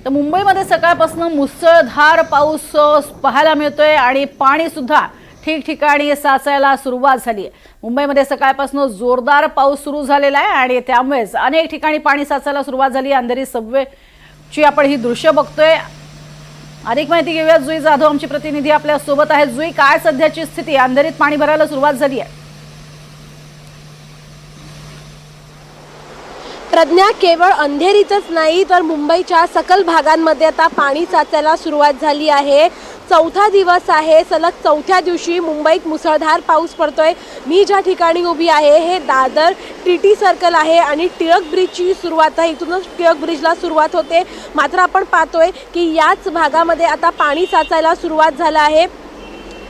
तर मुंबईमध्ये सकाळपासून मुसळधार पाऊस पाहायला मिळतोय आणि पाणी सुद्धा ठिकठिकाणी साचायला सुरुवात झाली आहे। मुंबईमध्ये सकाळपासून जोरदार पाऊस सुरू झालेला आहे आणि त्यामुळेच अनेक ठिकाणी पाणी साचायला सुरुवात झाली। अंधेरी सबवेची आपण ही दृश्य बघतोय। अधिक माहिती घेऊया, जुई जाधव आमची प्रतिनिधी आपल्या सोबत आहे। जुई, काय सध्याची स्थिती? अंधेरीत पाणी भरायला सुरुवात झाली आहे। प्रज्ञा, केवळ अंधेरीतच नाही तर मुंबईच्या सकल भागांमध्ये आता पाणी साचायला सुरुवात झाली आहे। चौथा दिवस आहे, सलग चौथ्या दिवशी मुंबईत मुसळधार पाऊस पडतोय। मी ज्या ठिकाणी उभी आहे हे दादर टीटी सर्कल आहे आणि टिळक ब्रिजची सुरुवात आहे। इथूनच टिळक ब्रिजला सुरुवात होते। मात्र आपण पाहतोय की याच भागामध्ये आता पाणी साचायला सुरुवात झालं आहे।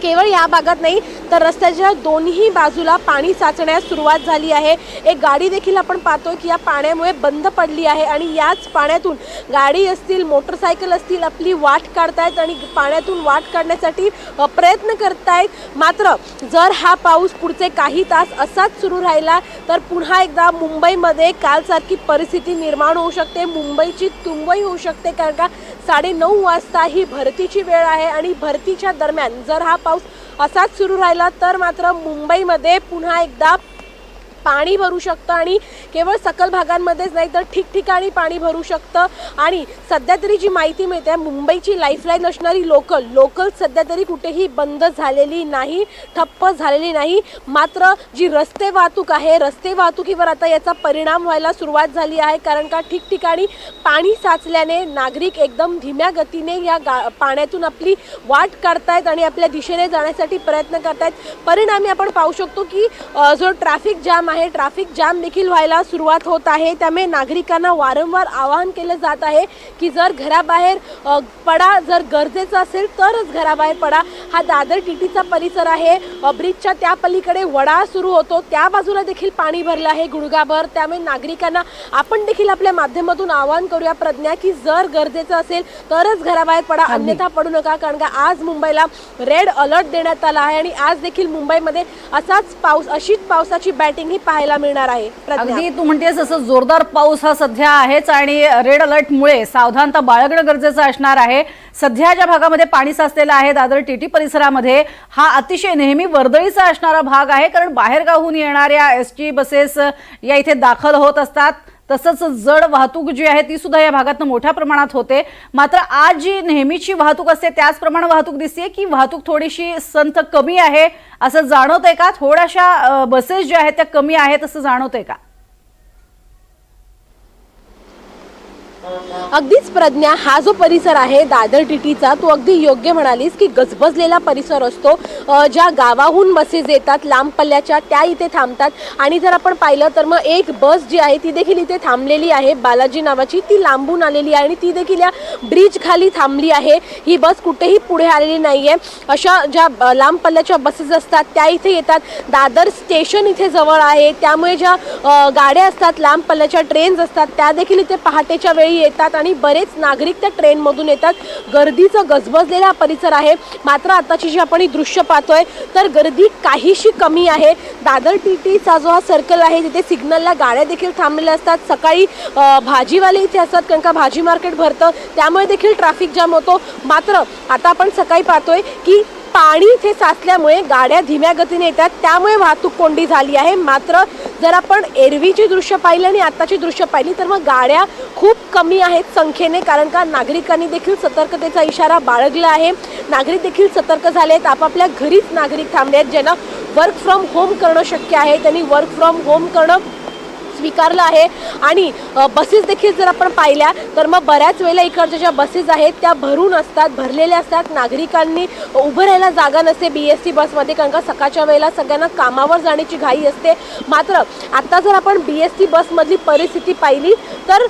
केवळ या भागात नाही तर रस्त्याच्या दोन्ही बाजूला पाणी साचण्यास सुरुवात झाली आहे। एक गाडी देखील आपण पाहतोय की या पाण्यामुळे बंद पडली आहे आणि याच पाण्यातून गाडी असतील, मोटरसायकल असतील, आपली वाट काढतायत आणि पाण्यातून वाट काढण्यासाठी प्रयत्न करतायत। मात्र जर हा पाऊस पुढचे काही तास असाच सुरू राहिला तर पुन्हा एकदा मुंबईमध्ये कालसारखी परिस्थिती निर्माण होऊ शकते। मुंबईची तुंबई होऊ शकते, कारण का 9:30 वाजता ही भरतीची वेळ आहे आणि भरतीच्या दरम्यान जर हा पाऊस असाच सुरू राहिला तर मात्र मुंबईमध्ये पुन्हा एकदा पाणी भरू शकतं आणि केवळ सकल भागांमध्येच नाही तर ठिकठिकाणी पाणी भरू शकतं। आणि सध्या तरी जी माहिती मिळते, मुंबईची लाईफलाईन असणारी लोकल सध्या तरी कुठेही बंद झालेली नाही, ठप्प झालेली नाही। मात्र जी रस्ते वाहतूक आहे, रस्ते वाहतुकीवर आता याचा परिणाम व्हायला सुरुवात झाली आहे, कारण का ठिकठिकाणी पाणी साचल्याने नागरिक एकदम धीम्या गतीने या पाण्यातून आपली वाट काढतायत आणि आपल्या दिशेने जाण्यासाठी प्रयत्न करतायत। परिणामी आपण पाहू शकतो की जो ट्रॅफिक जाम देखील व्हायला सुरुवात होत आहे। त्यामुळे नागरिकांना वारंवार आवाहन केलं जात आहे की जर घराबाहेर पडा, जर गरजेचं असेल तरच घराबाहेर पडा। हा दादर टीटीचा परिसर आहे, ब्रिजच्या त्या पलीकडे वडा सुरू होतो, त्या बाजूला देखील पाणी भरलं आहे गुडघाभर। त्यामुळे नागरिकांना आपण देखील आपल्या माध्यमातून आवाहन करूया प्रज्ञा की जर गरजेचं असेल तरच घराबाहेर पडा, अन्यथा पडू नका, कारण का आज मुंबईला रेड अलर्ट देण्यात आला आहे आणि आज देखील मुंबईमध्ये असाच पाऊस, अशीच पावसाची बॅटिंग ही पाहायला मिळणार आहे। अगदी तू म्हणतेस असं जोरदार पाऊस हा सध्या आहेच आणि रेड अलर्टमुळे सावधानता बाळगणं गरजेचं असणार आहे। सध्या ज्या भागामध्ये पाणी साचलेलं आहे दादर टीटी परिसरामध्ये, हा अतिशय नेहमी वर्दळीचा असणारा भाग आहे, कारण बाहेरगावहून येणाऱ्या एसटी बसेस या इथे दाखल होत असतात। तसंच जड वाहतूक जी आहे ती सुद्धा या भागातून मोठ्या प्रमाणात होते। मात्र आज जी नेहमीची वाहतूक असते त्याचप्रमाणे वाहतूक दिसते की वाहतूक थोडीशी संथ कमी आहे असं जाणवतंय का? थोड्याशा बसेस ज्या आहेत त्या कमी आहेत असं जाणवतंय का? अगदीच प्रज्ञा, हा जो परिसर आहे दादर टीटीचा तो अगदी योग्य म्हणालीस की गजबजलेला परिसर असतो। ज्या गावाहून बसेस येतात लांब पल्ल्याच्या त्या इथे थांबतात आणि जर आपण पाहिलं तर मग एक बस जी आहे ती देखील इथे थांबलेली आहे, बालाजी नावाची, ती लांबून आलेली आहे आणि ती देखील या ब्रिज खाली थांबली आहे। ही बस कुठेही पुढे आलेली नाहीये। अशा ज्या लांब पल्ल्याच्या बसेस असतात त्या इथे येतात। दादर स्टेशन इथे जवळ आहे, त्यामुळे ज्या गाड्या असतात, लांब पल्ल्याच्या ट्रेन्स असतात त्या देखील इथे पहाटेच्या वेळी येतात आणि बरेच नागरिक त्या ट्रेन मधून येतात। गर्दीचा गजबजलेला परिसर आहे। मात्र आताची जी आपण ही दृश्य पाहतोय तर गर्दी काहीशी कमी आहे। दादर टीटीचा जो हा सर्कल आहे तिथे सिग्नलला गाड्या देखील थांबलेल्या असतात। सकाळी भाजीवाले इथे असतात, कारण का भाजी मार्केट भरतं, त्यामुळे देखील ट्रॅफिक जाम होतो। मात्र आता आपण सकाळी पाहतोय की पाणी इथे साचल्यामुळे गाड्या धीम्या गतीने येतात, त्यामुळे वाहतूक कोंडी झाली आहे। मात्र जर आपण एरवीची दृश्य पाहिली आणि आताची दृश्य पाहिली तर मग गाड्या खूप कमी आहेत संख्येने, कारण का नागरिकांनी देखील सतर्कतेचा इशारा बाळगला आहे। नागरिक देखील सतर्क झाले आहेत, आपापल्या घरीच नागरिक थांबले आहेत। ज्यांना वर्क फ्रॉम होम करणं शक्य आहे त्यांनी वर्क फ्रॉम होम करणं स्वीकारलं आहे। आणि बसेस देखील जर आपण पाहिल्या तर मग बऱ्याच वेळेला इकडच्या ज्या बसेस आहेत त्या भरून असतात, भरलेल्या असतात। नागरिकांनी उभं राहायला जागा नसते BST बसमध्ये, कारण का सकाळच्या वेळेला सगळ्यांना कामावर जाण्याची घाई असते। मात्र आता जर आपण BST बसमधली परिस्थिती पाहिली तर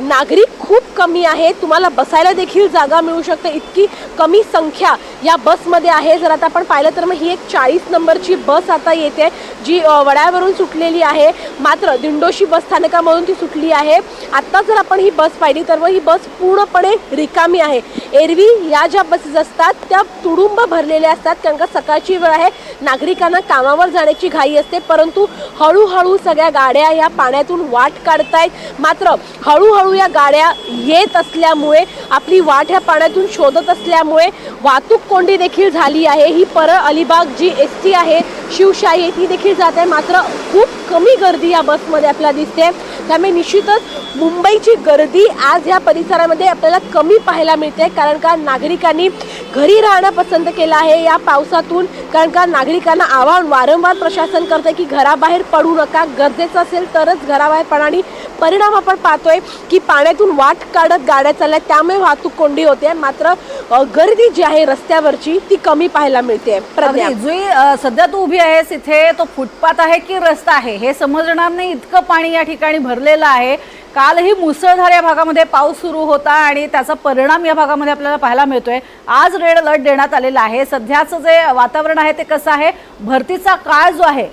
नागरिक खूप कमी आहे, तुम्हाला बसायला देखील जागा मिळू शकते, इतकी कमी संख्या या बसमध्ये आहे। जर आता आपण पाहिलं तर मग ही एक 40 नंबरची बस आता येते जी वड्यावरून सुटलेली आहे। मात्र दिंडोशी बस स्थानकामधून ती सुटली आहे। आता जर आपण ही बस पाहिली तर ही बस पूर्णपणे रिकामी आहे। एरवी या ज्या बसेस असतात त्या तुडुंब भरलेल्या असतात, कारण का सकाळची वेळ आहे, नागरिकांना कामावर जाण्याची घाई असते। परंतु हळूहळू सगळ्या गाड्या या पाण्यातून वाट काढतायत। मात्र हळूहळू या गाड्या येत असल्यामुळे आपली वाट ह्या पाण्यातून शोधत असल्यामुळे वाहतूक कोंडी देखील झाली आहे। ही परळ अलिबाग जी एसटी आहे शिवशाही आहे ती देखील जात आहे, मात्र खूप कमी गर्दी या बसमध्ये आपल्याला दिसते। त्यामुळे निश्चितच मुंबईची गर्दी आज या परिसरामध्ये आपल्याला कमी पाहायला मिळते, कारण का नागरिकांनी घरी राहणं पसंत केलं आहे या पावसातून। कारण का नागरिकांना आवाहन वारंवार प्रशासन करते की घराबाहेर पडू नका, गरजेचं असेल तरच घराबाहेर पडा। आणि परिणाम आपण पाहतोय की पाण्यातून वाट काढत गाड्या चालल्या, त्यामुळे वाहतूक कोंडी होते, मात्र गर्दी जी आहे रस्त्यावरची ती कमी पाहायला मिळते। प्रज्ञा, जुई सध्या तू उभी आहेस इथे, तो फुटपाथ आहे की रस्ता आहे हे समजणार नाही, इतकं पाणी या ठिकाणी भरलेलं आहे। कालही मुसळधार या भागामध्ये पाऊस सुरू होता आणि त्याचा परिणाम या भागामध्ये आपल्याला पाहायला मिळतोय। आज रेड अलर्ट देण्यात आलेला आहे। सध्याचं जे वातावरण आहे ते कसं आहे, भरतीचा काळ जो आहे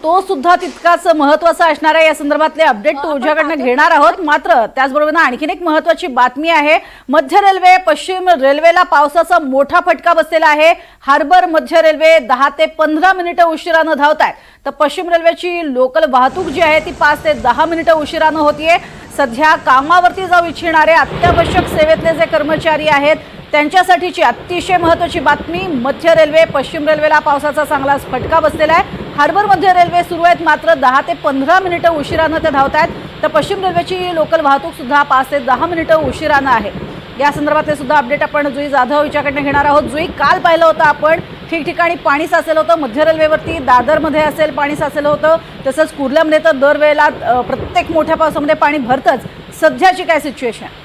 तो सुद्धा तितकाच महत्त्वाचा असणार आहे। या संदर्भातले अपडेट तुझ्याकडनं घेणार आहोत, मात्र त्याचबरोबर आणखीन एक महत्त्वाची बातमी आहे। मध्य रेल्वे पश्चिम रेल्वेला पावसाचा मोठा फटका बसलेला आहे। हार्बर मध्य रेल्वे 10 ते 15 मिनिटं उशिरानं धावत आहे, तर पश्चिम रेल्वेची लोकल वाहतूक जी आहे ती 5 ते 10 मिनिटं उशिरानं होतीये। सध्या कामावरती जाऊ इच्छिणारे अत्यावश्यक सेवेतले जे कर्मचारी आहेत त्यांच्यासाठीची अतिशय महत्त्वाची बातमी। मध्य रेल्वे पश्चिम रेल्वेला पावसाचा चांगलाच फटका बसलेला आहे। हार्बर मध्य रेल्वे सुरू आहेत, मात्र 10 ते 15 मिनिटं उशिरानं ते धावत आहेत, तर पश्चिम रेल्वेची लोकल वाहतूक सुद्धा 5 ते 10 मिनिटं उशिरानं आहे। या संदर्भातले सुद्धा अपडेट आपण जुई जाधव हिच्याकडनं घेणार आहोत। जुई, काल पाहिलं होतं आपण ठिकठिकाणी पाणी साचलं होतं, मध्य रेल्वेवरती दादरमध्ये असेल पाणी साचलं होतं, तसंच कुर्ल्यामध्ये तर दरवेळेला प्रत्येक मोठ्या पावसामध्ये पाणी भरतंच। सध्याची काय सिच्युएशन?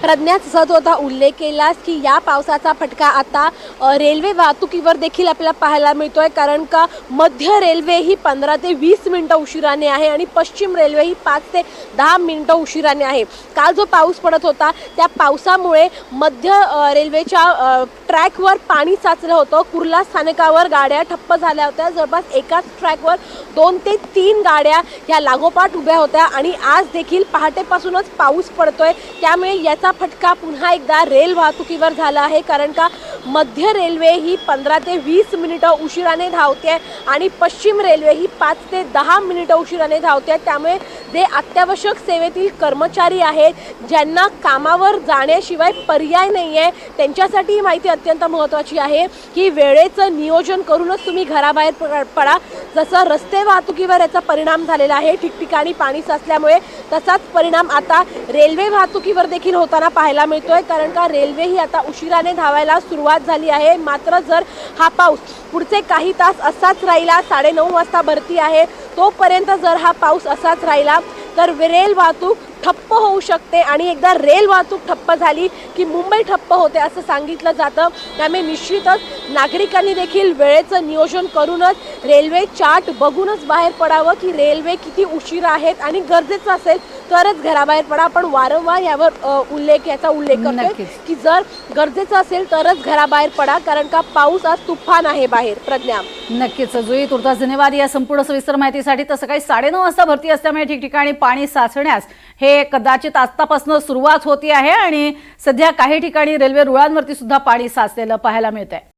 प्रज्ञा, जसं तू आता उल्लेख केलास की या पावसाचा फटका आता रेल्वे वाहतुकीवर देखील आपल्याला पाहायला मिळतोय, कारण का मध्य रेल्वे ही 15 ते 20 मिनिटं उशिराने आहे आणि पश्चिम रेल्वे ही 5 ते 10 मिनिटं उशिराने आहे। काल जो पाऊस पडत होता त्या पावसामुळे मध्य रेल्वेच्या ट्रॅकवर पाणी साचलं होतं। कुर्ला स्थानकावर गाड्या ठप्प झाल्या होत्या, जवळपास एकाच ट्रॅकवर 2 ते 3 गाड्या ह्या लागोपाठ उभ्या होत्या आणि आज देखील पहाटेपासूनच पाऊस पडतोय, त्यामुळे याचा फटका पुन्हा एकदा रेल वाहतुकीवर झाला आहे। कारण का मध्य रेल्वे ही 15 ते 20 मिनिटं उशिराने धावते आणि पश्चिम रेल्वे ही 5 ते 10 मिनिटं उशिराने धावते, त्यामुळे जे अत्यावश्यक सेवेतील कर्मचारी आहेत ज्यांना कामावर जाण्याशिवाय पर्याय नाही आहे त्यांच्यासाठी ही माहिती अत्यंत महत्त्वाची आहे की वेळेचं नियोजन करूनच तुम्ही घराबाहेर पडा। जसं रस्ते वाहतुकीवर याचा परिणाम झालेला आहे ठिकठिकाणी पाणी साचल्यामुळे, तसाच परिणाम आता रेल्वे वाहतुकीवर देखील होताना पाहायला मिळतोय, कारण का रेल्वे ही आता उशिराने धावायला सुरुवात झाली आहे। मात्र जर हा पाऊस पुढचे काही तास असाच राहिला, 9:30 वाजता भरती आहे तोपर्यंत जर हा पाऊस असाच राहिला तर रेल वाहतूक ठप्प होऊ शकते आणि एकदा रेल वाहतूक ठप्प झाली की मुंबई ठप्प होते असं सांगितलं जातं। त्यामुळे निश्चितच नागरिकांनी देखील वेळेचं नियोजन करूनच रेल्वे चार्ट बघूनच बाहेर पडावं की रेल्वे किती उशिरा आहेत आणि गरजेचं असेल तरच घराबाहेर पडा। आपण वारंवार यावर याचा उल्लेख करतोय की जर गरजेचं असेल तरच घराबाहेर पडा, कारण का पाऊस आज तुफान आहे बाहेर। प्रज्ञा, नक्कीच जुई, तुर्तास धन्यवाद या संपूर्ण सविस्तर माहितीसाठी। तर सकाळी 9:30 वाजता भरती असल्यामुळे ठिकठिकाणी पाणी साचण्यास हे कदाचित आतापासून सुरुवात होती आहे आणि सध्या काही ठिकाणी रेल्वे रुळांवरती सुद्धा पाणी साचलेलं पाहायला मिळतंय।